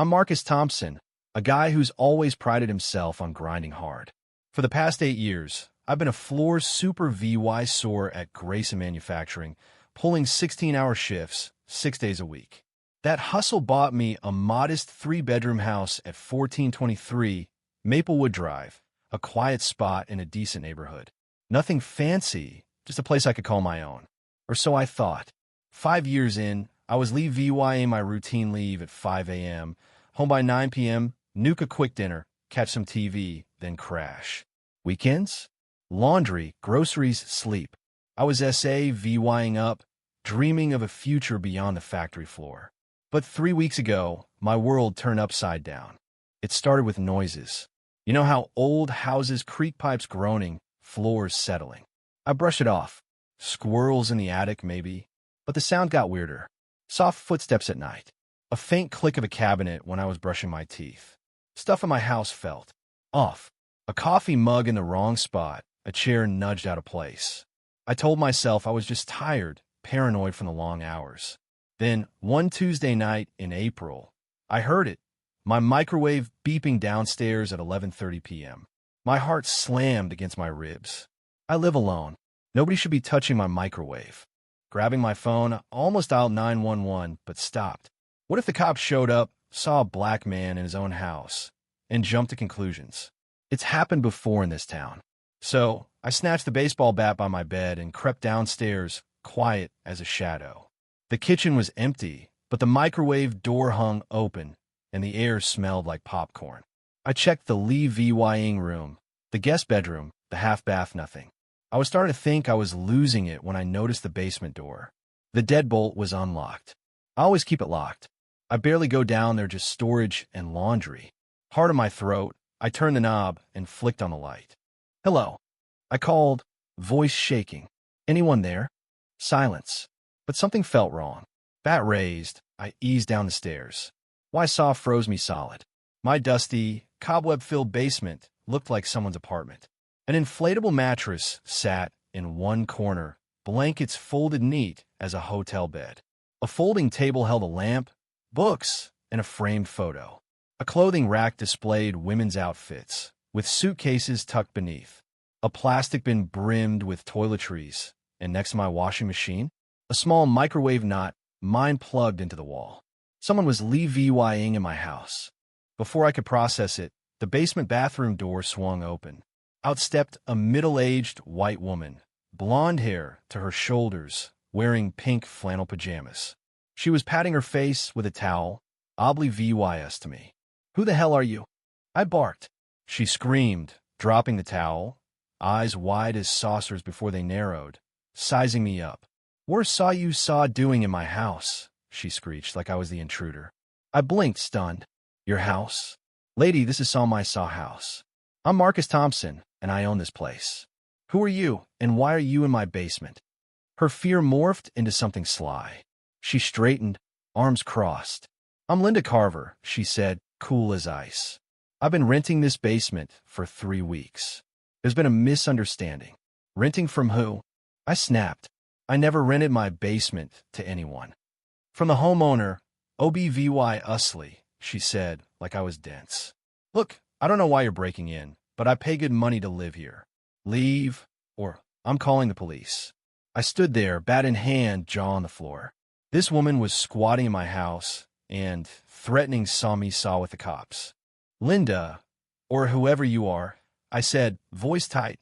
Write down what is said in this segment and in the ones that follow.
I'm Marcus Thompson, a guy who's always prided himself on grinding hard. For the past 8 years, I've been a floor super VY sore at Grayson Manufacturing, pulling 16-hour shifts, 6 days a week. That hustle bought me a modest 3-bedroom house at 1423 Maplewood Drive, a quiet spot in a decent neighborhood. Nothing fancy, just a place I could call my own. Or so I thought. 5 years in, I was leave VYing my routine leave at 5 a.m., home by 9 p.m., nuke a quick dinner, catch some TV, then crash. Weekends? Laundry, groceries, sleep. I was SA VYing up, dreaming of a future beyond the factory floor. But 3 weeks ago, my world turned upside down. It started with noises. You know how old houses creak, pipes groaning, floors settling. I brush it off. Squirrels in the attic, maybe. But the sound got weirder. Soft footsteps at night. A faint click of a cabinet when I was brushing my teeth. Stuff in my house felt off. A coffee mug in the wrong spot, a chair nudged out of place. I told myself I was just tired, paranoid from the long hours. Then, one Tuesday night in April, I heard it. My microwave beeping downstairs at 11:30 p.m. My heart slammed against my ribs. I live alone. Nobody should be touching my microwave. Grabbing my phone, I almost dialed 911, but stopped. What if the cops showed up, saw a black man in his own house, and jumped to conclusions? It's happened before in this town. So, I snatched the baseball bat by my bed and crept downstairs, quiet as a shadow. The kitchen was empty, but the microwave door hung open, and the air smelled like popcorn. I checked the leave VYing room, the guest bedroom, the half bath, nothing. I was starting to think I was losing it when I noticed the basement door. The deadbolt was unlocked. I always keep it locked. I barely go down there, just storage and laundry. Heart in my throat, I turned the knob and flicked on the light. Hello. I called, voice shaking. Anyone there? Silence. But something felt wrong. Bat raised, I eased down the stairs. Why saw froze me solid. My dusty, cobweb-filled basement looked like someone's apartment. An inflatable mattress sat in one corner, blankets folded neat as a hotel bed. A folding table held a lamp, books, and a framed photo. A clothing rack displayed women's outfits, with suitcases tucked beneath. A plastic bin brimmed with toiletries, and next to my washing machine, a small microwave knot, mine plugged into the wall. Someone was leave VYing in my house. Before I could process it, the basement bathroom door swung open. Out stepped a middle-aged white woman, blonde hair to her shoulders, wearing pink flannel pajamas. She was patting her face with a towel, oddly VYS to me. Who the hell are you? I barked. She screamed, dropping the towel, eyes wide as saucers before they narrowed, sizing me up. Worst saw you saw doing in my house, she screeched like I was the intruder. I blinked, stunned. Your house? Lady, this is Saw My Saw House. I'm Marcus Thompson, and I own this place. Who are you, and why are you in my basement? Her fear morphed into something sly. She straightened, arms crossed. I'm Linda Carver, she said, cool as ice. I've been renting this basement for 3 weeks. There's been a misunderstanding. Renting from who? I snapped. I never rented my basement to anyone. From the homeowner, OBVY Usley, she said, like I was dense. Look, I don't know why you're breaking in, but I pay good money to live here. Leave, or I'm calling the police. I stood there, bat in hand, jaw on the floor. This woman was squatting in my house and threatening saw me saw with the cops. Linda, or whoever you are, I said, voice tight,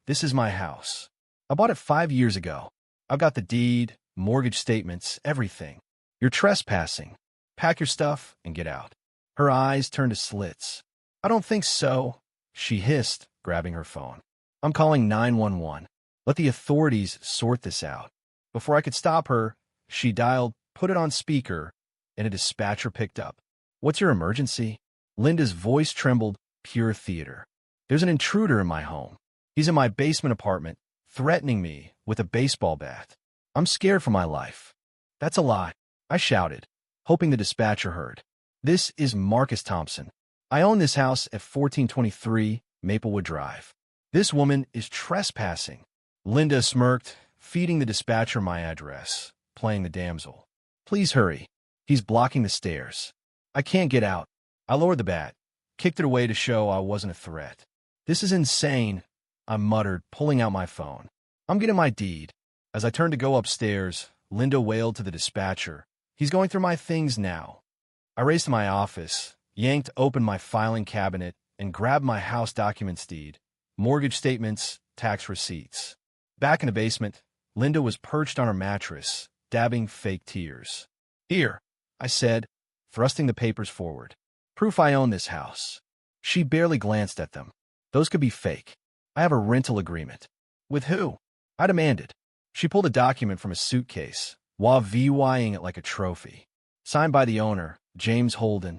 this is my house. I bought it 5 years ago. I've got the deed, mortgage statements, everything. You're trespassing. Pack your stuff and get out. Her eyes turned to slits. I don't think so, she hissed, grabbing her phone. I'm calling 911. Let the authorities sort this out. Before I could stop her, she dialed, put it on speaker, and a dispatcher picked up. What's your emergency? Linda's voice trembled, pure theater. There's an intruder in my home. He's in my basement apartment, threatening me with a baseball bat. I'm scared for my life. That's a lie, I shouted, hoping the dispatcher heard. This is Marcus Thompson. I own this house at 1423 Maplewood Drive. This woman is trespassing. Linda smirked, feeding the dispatcher my address, playing the damsel. Please hurry. He's blocking the stairs. I can't get out. I lowered the bat, kicked it away to show I wasn't a threat. This is insane, I muttered, pulling out my phone. I'm getting my deed. As I turned to go upstairs, Linda wailed to the dispatcher. He's going through my things now. I raced to my office, yanked open my filing cabinet, and grabbed my house documents deed, mortgage statements, tax receipts. Back in the basement, Linda was perched on her mattress, dabbing fake tears. Here, I said, thrusting the papers forward. Proof I own this house. She barely glanced at them. Those could be fake. I have a rental agreement. With who? I demanded. She pulled a document from a suitcase, while VYing it like a trophy. Signed by the owner, James Holden.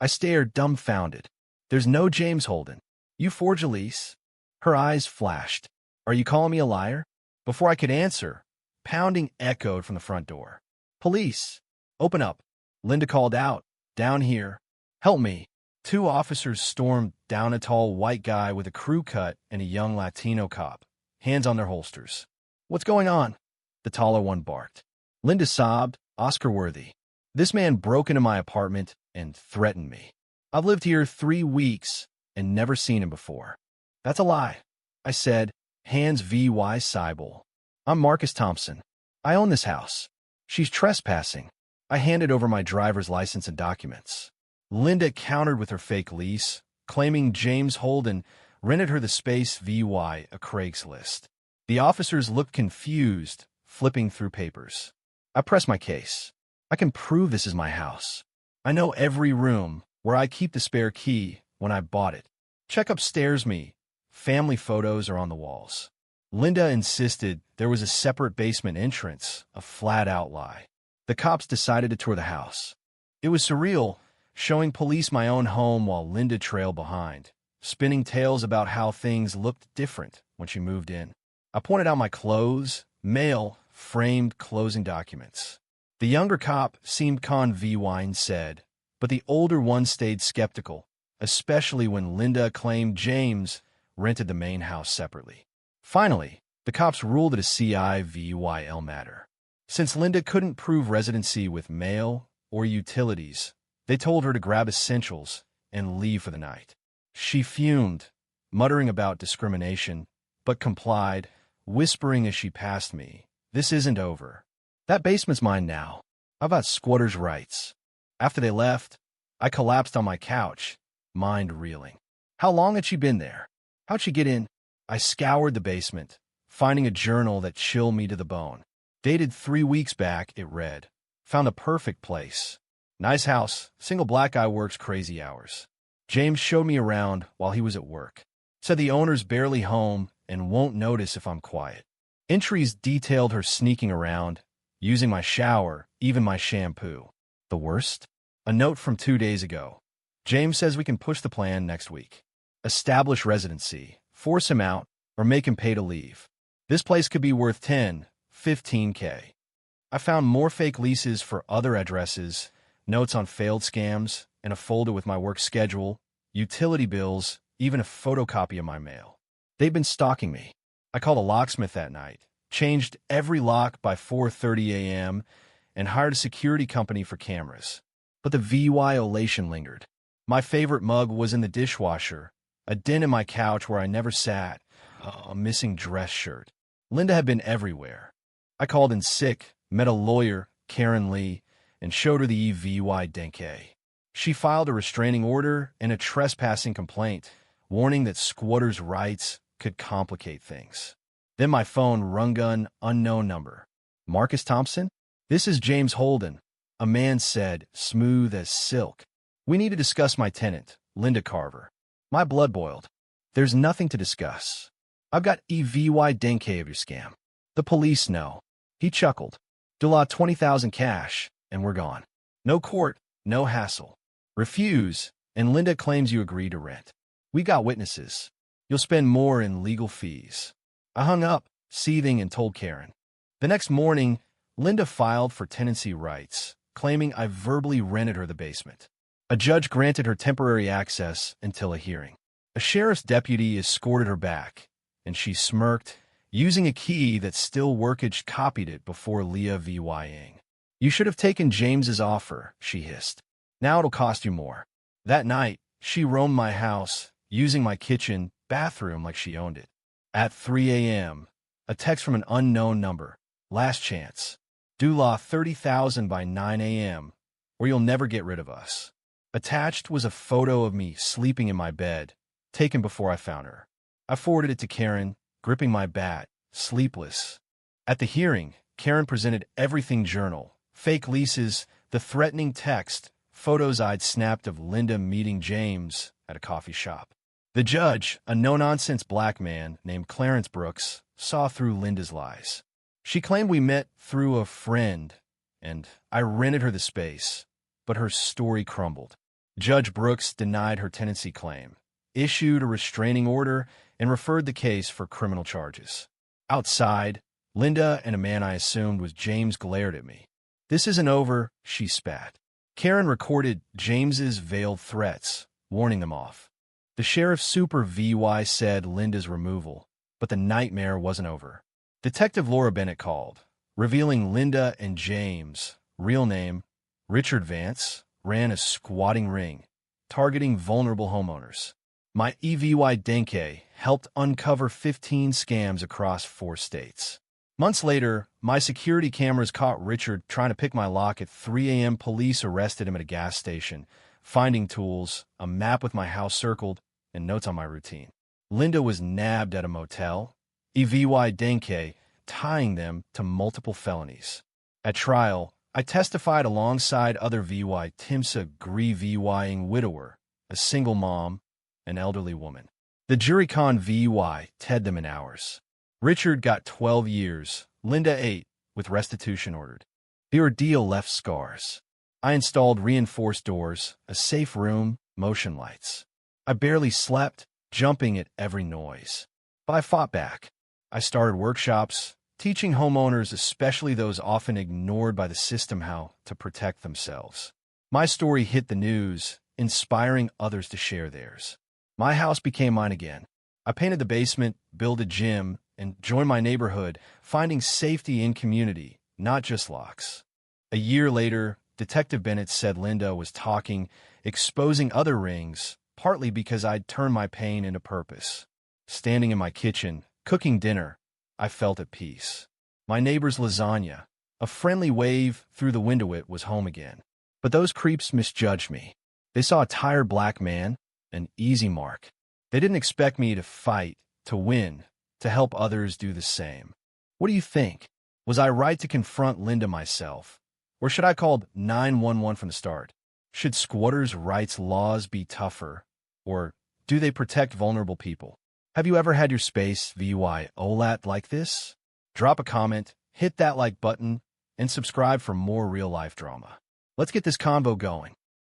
I stared, dumbfounded. There's no James Holden. You forged a lease? Her eyes flashed. Are you calling me a liar? Before I could answer, pounding echoed from the front door. Police! Open up. Linda called out. Down here. Help me. Two officers stormed down, a tall white guy with a crew cut and a young Latino cop, hands on their holsters. What's going on? The taller one barked. Linda sobbed, Oscar-worthy. This man broke into my apartment and threatened me. I've lived here 3 weeks and never seen him before. That's a lie, I said, hands VY Seibel. I'm Marcus Thompson. I own this house. She's trespassing. I handed over my driver's license and documents. Linda countered with her fake lease, claiming James Holden rented her the space via a Craigslist. The officers looked confused, flipping through papers. I pressed my case. I can prove this is my house. I know every room, where I keep the spare key when I bought it. Check upstairs me. Family photos are on the walls. Linda insisted there was a separate basement entrance, a flat-out lie. The cops decided to tour the house. It was surreal, showing police my own home while Linda trailed behind, spinning tales about how things looked different when she moved in. I pointed out my clothes, mail, framed closing documents. The younger cop seemed convinced, said, but the older one stayed skeptical, especially when Linda claimed James rented the main house separately. Finally, the cops ruled it a CIVYL matter. Since Linda couldn't prove residency with mail or utilities, they told her to grab essentials and leave for the night. She fumed, muttering about discrimination, but complied, whispering as she passed me, "This isn't over. That basement's mine now. I've got squatters' rights." After they left, I collapsed on my couch, mind reeling. How long had she been there? How'd she get in? I scoured the basement, finding a journal that chilled me to the bone. Dated 3 weeks back, it read, "Found a perfect place. Nice house, single black guy works crazy hours. James showed me around while he was at work. Said the owner's barely home and won't notice if I'm quiet." Entries detailed her sneaking around, using my shower, even my shampoo. The worst? A note from 2 days ago. James says we can push the plan next week. Establish residency, force him out, or make him pay to leave. This place could be worth 10, 15K. I found more fake leases for other addresses, notes on failed scams, and a folder with my work schedule, utility bills, even a photocopy of my mail. They've been stalking me. I called a locksmith that night, changed every lock by 4:30 a.m., and hired a security company for cameras. But the violation lingered. My favorite mug was in the dishwasher, a dent in my couch where I never sat, a missing dress shirt. Linda had been everywhere. I called in sick, met a lawyer, Karen Lee, and showed her the EVY Denke. She filed a restraining order and a trespassing complaint, warning that squatters' rights could complicate things. Then my phone rung an unknown number. Marcus Thompson? This is James Holden, a man said, smooth as silk. We need to discuss my tenant, Linda Carver. My blood boiled. There's nothing to discuss. I've got EVY Denke of your scam. The police know. He chuckled. Dula 20,000 cash, and we're gone. No court, no hassle. Refuse, and Linda claims you agreed to rent. We got witnesses. You'll spend more in legal fees. I hung up, seething, and told Karen. The next morning, Linda filed for tenancy rights, claiming I verbally rented her the basement. A judge granted her temporary access until a hearing. A sheriff's deputy escorted her back, and she smirked, using a key that still workage copied it before Leah VYing. You should have taken James's offer, she hissed. Now it'll cost you more. That night, she roamed my house, using my kitchen, bathroom like she owned it. At 3 a.m., a text from an unknown number. Last chance. Due law 30,000 by 9 a.m., or you'll never get rid of us. Attached was a photo of me sleeping in my bed, taken before I found her. I forwarded it to Karen, gripping my bat, sleepless. At the hearing, Karen presented everything journal, fake leases, the threatening text, photos I'd snapped of Linda meeting James at a coffee shop. The judge, a no-nonsense black man named Clarence Brooks, saw through Linda's lies. She claimed we met through a friend, and I rented her the space, but her story crumbled. Judge Brooks denied her tenancy claim, issued a restraining order, and referred the case for criminal charges. Outside, Linda and a man I assumed was James glared at me. "This isn't over," she spat. Karen recorded James's veiled threats, warning them off. The sheriff super VY said Linda's removal, but the nightmare wasn't over. Detective Laura Bennett called, revealing Linda and James, real name, Richard Vance, ran a squatting ring, targeting vulnerable homeowners. My EVY Denke helped uncover 15 scams across 4 states. Months later, my security cameras caught Richard trying to pick my lock at 3 a.m. Police arrested him at a gas station, finding tools, a map with my house circled, and notes on my routine. Linda was nabbed at a motel, EVY Denke tying them to multiple felonies. At trial, I testified alongside other VY Timsa Gree VYing widower, a single mom, an elderly woman. The jury con VY ted them in hours. Richard got 12 years, Linda 8, with restitution ordered. The ordeal left scars. I installed reinforced doors, a safe room, motion lights. I barely slept, jumping at every noise. But I fought back. I started workshops, teaching homeowners, especially those often ignored by the system, how to protect themselves. My story hit the news, inspiring others to share theirs. My house became mine again. I painted the basement, built a gym, and joined my neighborhood, finding safety in community, not just locks. A year later, Detective Bennett said Linda was talking, exposing other rings, partly because I'd turned my pain into purpose. Standing in my kitchen, cooking dinner, I felt at peace. My neighbor's lasagna, a friendly wave through the window, it was home again. But those creeps misjudged me. They saw a tired black man, an easy mark. They didn't expect me to fight, to win, to help others do the same. What do you think? Was I right to confront Linda myself? Or should I call 911 from the start? Should squatters' rights laws be tougher? Or do they protect vulnerable people? Have you ever had your space VY OLAT like this? Drop a comment, hit that like button, and subscribe for more real-life drama. Let's get this convo going.